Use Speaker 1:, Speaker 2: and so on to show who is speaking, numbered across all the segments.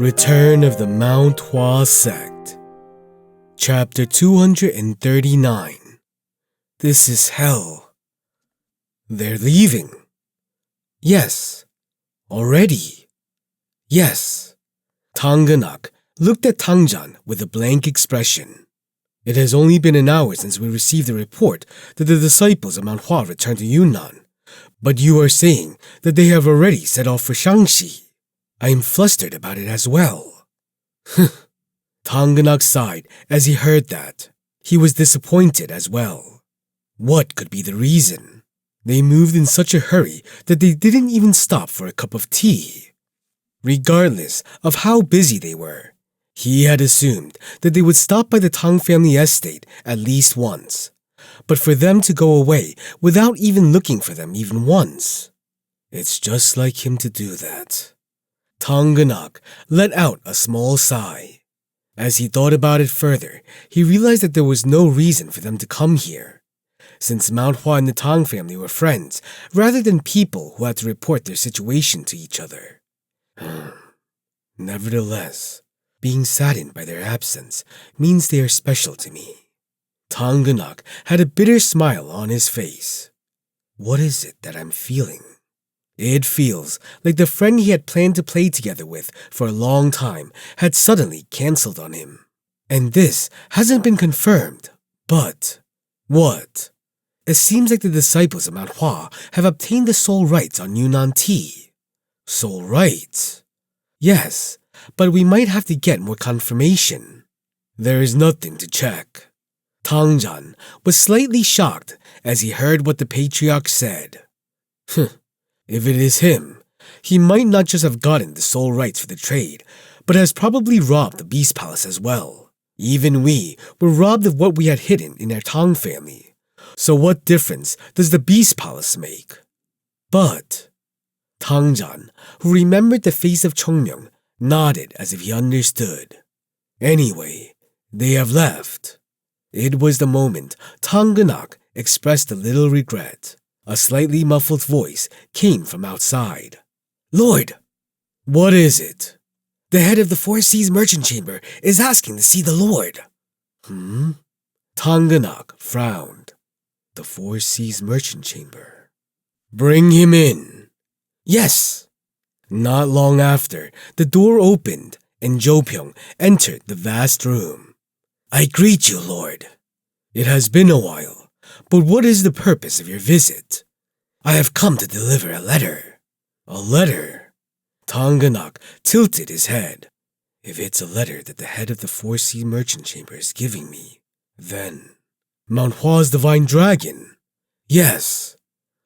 Speaker 1: Return of the Mount Hua Sect. Chapter 239. This is hell. They're leaving. Yes. Already. Yes. Tangganak looked at Tangjan with a blank expression. It has only been an hour since we received the report that the disciples of Mount Hua returned to Yunnan, but you are saying that they have already set off for Shaanxi. I am flustered about it as well. Tangganak sighed as he heard that. He was disappointed as well. What could be the reason? They moved in such a hurry that they didn't even stop for a cup of tea. Regardless of how busy they were, he had assumed that they would stop by the Tang family estate at least once. But for them to go away without even looking for them even once, it's just like him to do that. Tangganak let out a small sigh. As he thought about it further, he realized that there was no reason for them to come here, since Mount Hua and the Tang family were friends rather than people who had to report their situation to each other. Nevertheless, being saddened by their absence means they are special to me. Tangganak had a bitter smile on his face. What is it that I'm feeling? It feels like the friend he had planned to play together with for a long time had suddenly cancelled on him. And this hasn't been confirmed. But what? It seems like the disciples of Mount Hua have obtained the sole rights on Yunnan tea. Sole rights? Yes, but we might have to get more confirmation. There is nothing to check. Tangjan was slightly shocked as he heard what the patriarch said. If it is him, he might not just have gotten the sole rights for the trade, but has probably robbed the Beast Palace as well. Even we were robbed of what we had hidden in our Tang family. So what difference does the Beast Palace make? But Tangjan, who remembered the face of Chongmyung, nodded as if he understood. Anyway, they have left. It was the moment Tangganak expressed a little regret. A slightly muffled voice came from outside. Lord! What is it? The head of the Four Seas Merchant Chamber is asking to see the Lord. Tangganak frowned. The Four Seas Merchant Chamber. Bring him in. Yes. Not long after, the door opened and Jopyeong entered the vast room. I greet you, Lord. It has been a while. But what is the purpose of your visit? I have come to deliver a letter. A letter? Tangganak tilted his head. If it's a letter that the head of the Four Sea Merchant Chamber is giving me, then Mount Hua's divine dragon? Yes.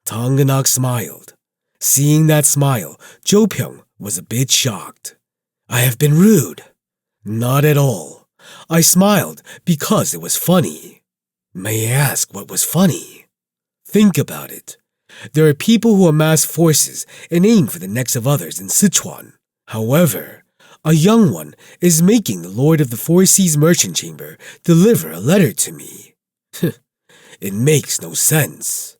Speaker 1: Tangganak smiled. Seeing that smile, Jopyeong was a bit shocked. I have been rude. Not at all. I smiled because it was funny. May I ask what was funny? Think about it. There are people who amass forces and aim for the necks of others in Sichuan. However, a young one is making the Lord of the Four Seas Merchant Chamber deliver a letter to me. It makes no sense.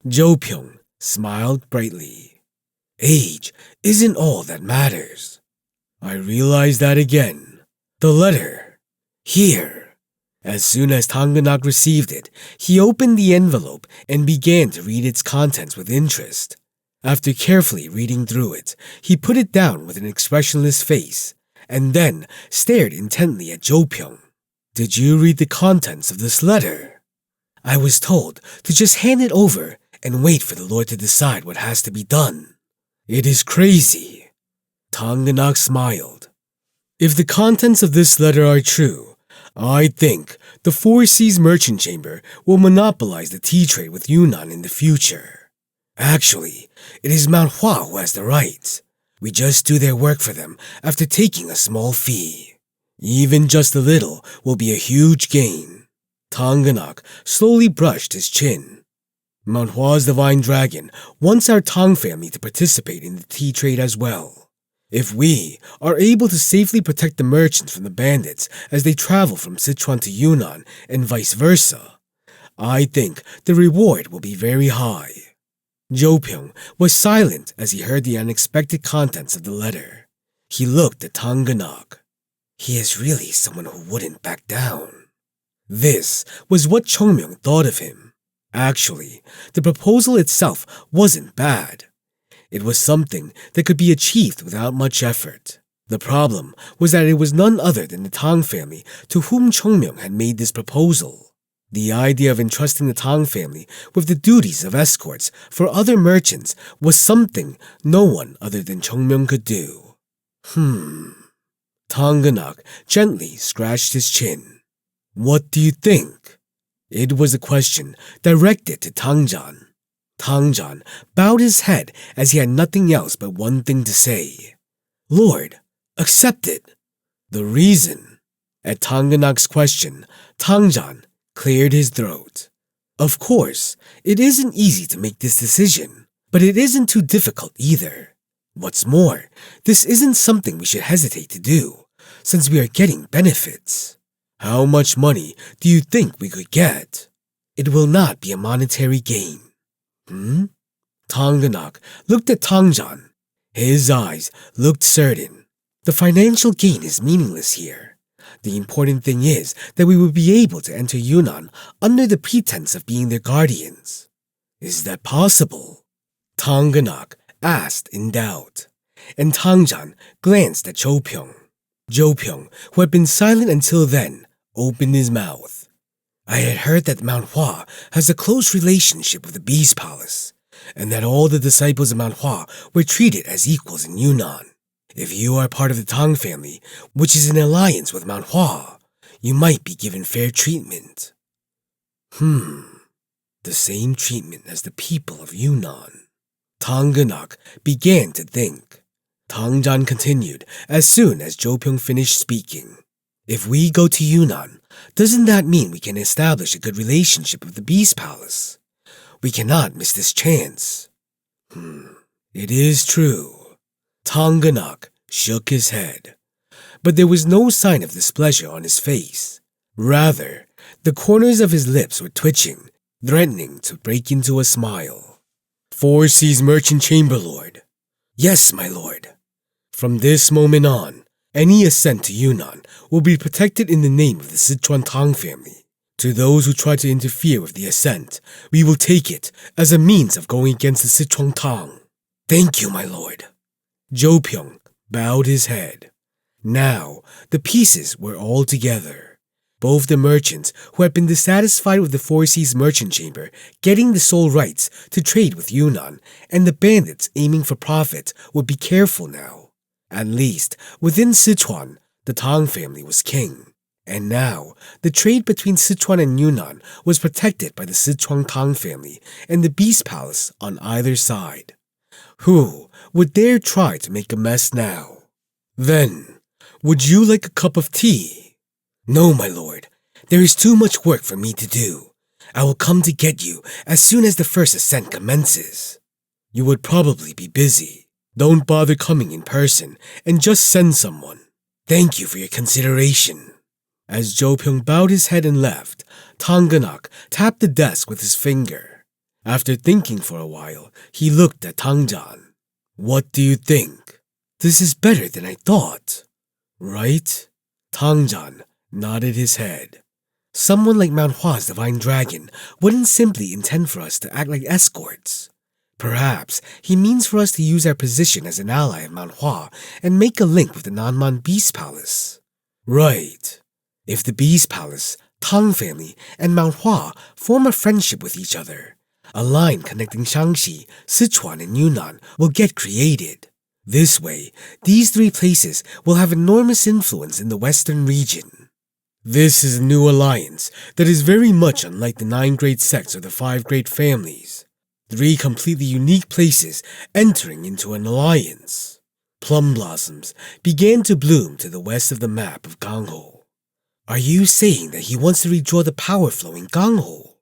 Speaker 1: Jopyeong smiled brightly. Age isn't all that matters. I realized that again. The letter. Here. As soon as Tangganak received it, he opened the envelope and began to read its contents with interest. After carefully reading through it, he put it down with an expressionless face, and then stared intently at Jopyeong. Did you read the contents of this letter? I was told to just hand it over and wait for the Lord to decide what has to be done. It is crazy. Tangganak smiled. If the contents of this letter are true, I think the Four Seas Merchant Chamber will monopolize the tea trade with Yunnan in the future. Actually, it is Mount Hua who has the rights. We just do their work for them after taking a small fee. Even just a little will be a huge gain. Tangganak slowly brushed his chin. Mount Hua's divine dragon wants our Tang family to participate in the tea trade as well. If we are able to safely protect the merchants from the bandits as they travel from Sichuan to Yunnan and vice versa, I think the reward will be very high. Jopyeong was silent as he heard the unexpected contents of the letter. He looked at Tanganaak. He is really someone who wouldn't back down. This was what Chongmyung thought of him. Actually, the proposal itself wasn't bad. It was something that could be achieved without much effort. The problem was that it was none other than the Tang family to whom Chongmyung had made this proposal. The idea of entrusting the Tang family with the duties of escorts for other merchants was something no one other than Chongmyung could do. Tanganaak gently scratched his chin. What do you think? It was a question directed to Tangjan. Tangjan bowed his head as he had nothing else but one thing to say. Lord, accept it. The reason? At Tanganaak's question, Tangjan cleared his throat. Of course, it isn't easy to make this decision, but it isn't too difficult either. What's more, this isn't something we should hesitate to do, since we are getting benefits. How much money do you think we could get? It will not be a monetary gain. Tanganaak looked at Tangjan. His eyes looked certain. The financial gain is meaningless here. The important thing is that we will be able to enter Yunnan under the pretense of being their guardians. Is that possible? Tanganaak asked in doubt, and Tangjan glanced at Jopyong. Jopyong, who had been silent until then, opened his mouth. I had heard that Mount Hua has a close relationship with the Beast Palace, and that all the disciples of Mount Hua were treated as equals in Yunnan. If you are part of the Tang family, which is in alliance with Mount Hua, you might be given fair treatment. The same treatment as the people of Yunnan. Tanganaak began to think. Tangjan continued as soon as Jopyong finished speaking. If we go to Yunnan, doesn't that mean we can establish a good relationship with the Beast Palace? We cannot miss this chance. It is true. Tanganaak shook his head, but there was no sign of displeasure on his face. Rather, the corners of his lips were twitching, threatening to break into a smile. Four Seas Merchant Chamber Lord. Yes, my lord. From this moment on, any ascent to Yunnan will be protected in the name of the Sichuan Tang family. To those who try to interfere with the ascent, we will take it as a means of going against the Sichuan Tang. Thank you, my lord. Jopyong bowed his head. Now, the pieces were all together. Both the merchants who had been dissatisfied with the Four Seas Merchant Chamber getting the sole rights to trade with Yunnan and the bandits aiming for profit would be careful now. At least, within Sichuan, the Tang family was king. And now, the trade between Sichuan and Yunnan was protected by the Sichuan Tang family and the Beast Palace on either side. Who would dare try to make a mess now? Then, would you like a cup of tea? No, my lord. There is too much work for me to do. I will come to get you as soon as the first ascent commences. You would probably be busy. Don't bother coming in person and just send someone. Thank you for your consideration. As Jopyong bowed his head and left, Tanganaak tapped the desk with his finger. After thinking for a while, he looked at Tangjan. What do you think? This is better than I thought. Right? Tangjan nodded his head. Someone like Mount Hua's divine dragon wouldn't simply intend for us to act like escorts. Perhaps he means for us to use our position as an ally of Mount Hua and make a link with the Nanman Beast Palace. Right. If the Beast Palace, Tang family, and Mount Hua form a friendship with each other, a line connecting Shaanxi, Sichuan, and Yunnan will get created. This way, these three places will have enormous influence in the western region. This is a new alliance that is very much unlike the 9 great sects or the 5 great families. 3 completely unique places entering into an alliance. Plum blossoms began to bloom to the west of the map of Gangho. Are you saying that he wants to redraw the power flow in Gangho?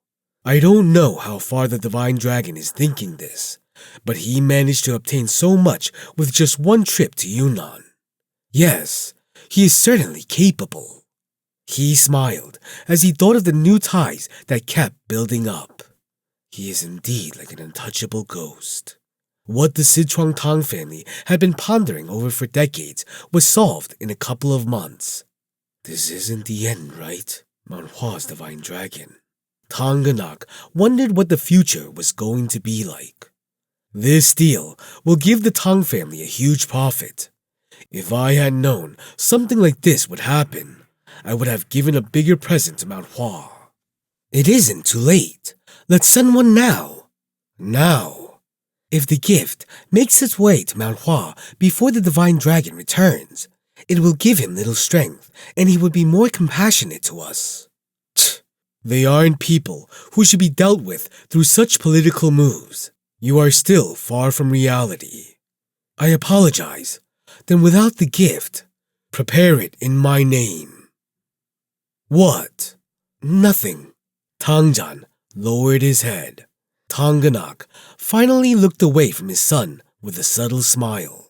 Speaker 1: I don't know how far the Divine Dragon is thinking this, but he managed to obtain so much with just one trip to Yunnan. Yes, he is certainly capable. He smiled as he thought of the new ties that kept building up. He is indeed like an untouchable ghost. What the Sichuan Tang family had been pondering over for decades was solved in a couple of months. This isn't the end, right? Mount Hua's divine dragon. Tang Ganak wondered what the future was going to be like. This deal will give the Tang family a huge profit. If I had known something like this would happen, I would have given a bigger present to Mount Hua. It isn't too late. Let's send one now. Now. If the gift makes its way to Mount Hua before the divine dragon returns, it will give him little strength and he would be more compassionate to us. They aren't people who should be dealt with through such political moves. You are still far from reality. I apologize. Then without the gift, prepare it in my name. What? Nothing. Tangjan lowered his head. Tang Ganak finally looked away from his son with a subtle smile.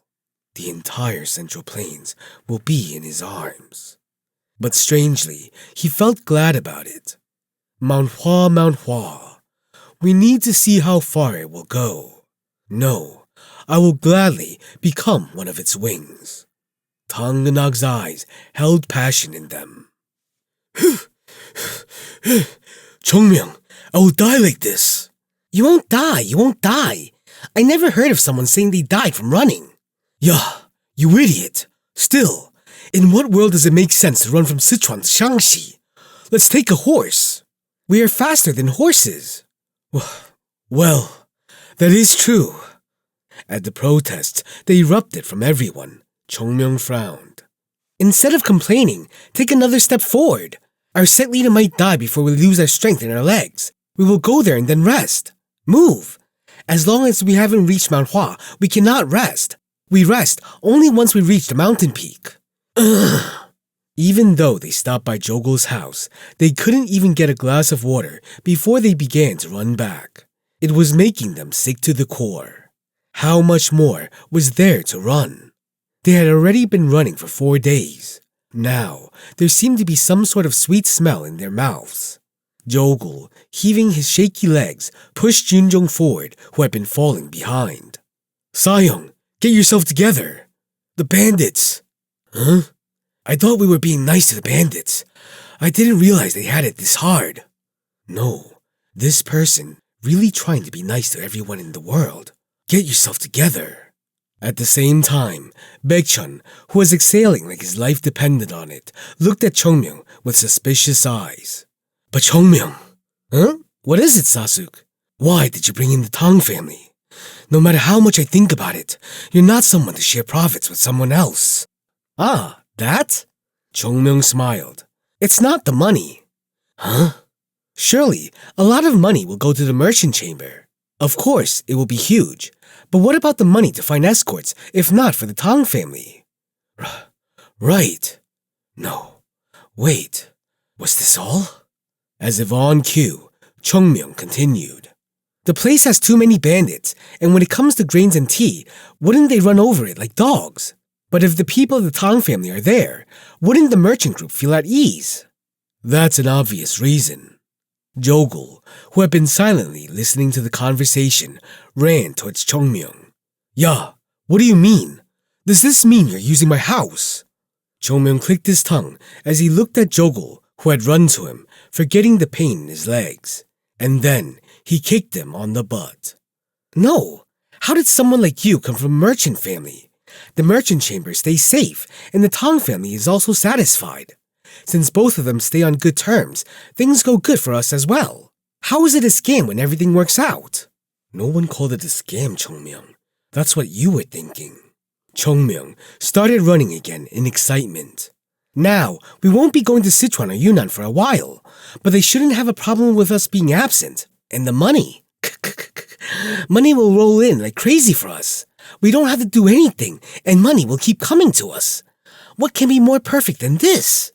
Speaker 1: The entire Central Plains will be in his arms. But strangely, he felt glad about it. Mount Hua, we need to see how far it will go. No, I will gladly become one of its wings. Tang Ganak's eyes held passion in them. Chongmyung, I will die like this. You won't die. I never heard of someone saying they died from running. Yeah, you idiot. Still, in what world does it make sense to run from Sichuan to Shaanxi? Let's take a horse. We are faster than horses. Well, that is true. At the protests that erupted from everyone, Chongmyung frowned. Instead of complaining, take another step forward. Our sect leader might die before we lose our strength in our legs. We will go there and then rest. Move. As long as we haven't reached Mount Hua, we cannot rest. We rest only once we reach the mountain peak. Even though they stopped by Jogul's house, they couldn't even get a glass of water before they began to run back. It was making them sick to the core. How much more was there to run? They had already been running for 4 days. Now, there seemed to be some sort of sweet smell in their mouths. Jogul, heaving his shaky legs, pushed Junjong forward, who had been falling behind. Sayong, get yourself together. The bandits. Huh? I thought we were being nice to the bandits. I didn't realize they had it this hard. No, this person really trying to be nice to everyone in the world. Get yourself together. At the same time, Baekchun, who was exhaling like his life depended on it, looked at Chongmyung with suspicious eyes. But Chongmyung, huh? What is it, Sasuk? Why did you bring in the Tang family? No matter how much I think about it, you're not someone to share profits with someone else. Ah, that? Chongmyung smiled. It's not the money. Huh? Surely, a lot of money will go to the merchant chamber. Of course, it will be huge. But what about the money to find escorts, if not for the Tang family? Right. No. Wait. Was this all? As if on cue, Chongmyung continued. The place has too many bandits, and when it comes to grains and tea, wouldn't they run over it like dogs? But if the people of the Tang family are there, wouldn't the merchant group feel at ease? That's an obvious reason. Jogul, who had been silently listening to the conversation, ran towards Chongmyung. Yeah, what do you mean? Does this mean you're using my house? Chongmyung clicked his tongue as he looked at Jogul, who had run to him, forgetting the pain in his legs. And then he kicked him on the butt. No, how did someone like you come from a merchant family? The merchant chamber stays safe, and the Tang family is also satisfied. Since both of them stay on good terms, things go good for us as well. How is it a scam when everything works out? No one called it a scam, Chongmyung. That's what you were thinking. Chongmyung started running again in excitement. Now, we won't be going to Sichuan or Yunnan for a while, but they shouldn't have a problem with us being absent. And the money. Money will roll in like crazy for us. We don't have to do anything, and money will keep coming to us. What can be more perfect than this?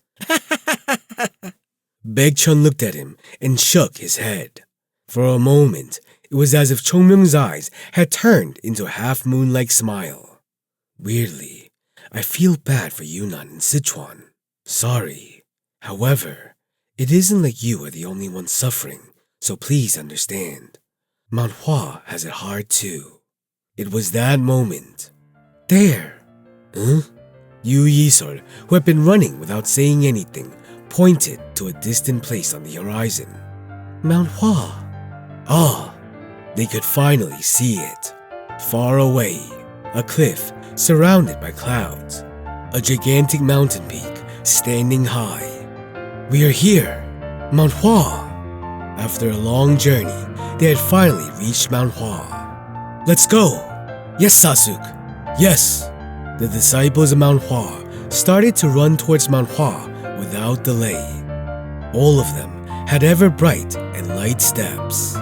Speaker 1: Baekchun looked at him and shook his head. For a moment, it was as if Chongmyung's eyes had turned into a half-moon-like smile. Weirdly, I feel bad for Yunnan and Sichuan. Sorry. However, it isn't like you are the only one suffering, so please understand. Mount Hua has it hard too. It was that moment. There! Huh? Yu Yisol, who had been running without saying anything, pointed to a distant place on the horizon. Mount Hua. Ah! They could finally see it. Far away, a cliff surrounded by clouds. A gigantic mountain peak standing high. We are here, Mount Hua. After a long journey, they had finally reached Mount Hua. Let's go! Yes, Sasuke! Yes! The disciples of Mount Hua started to run towards Mount Hua without delay. All of them had ever bright and light steps.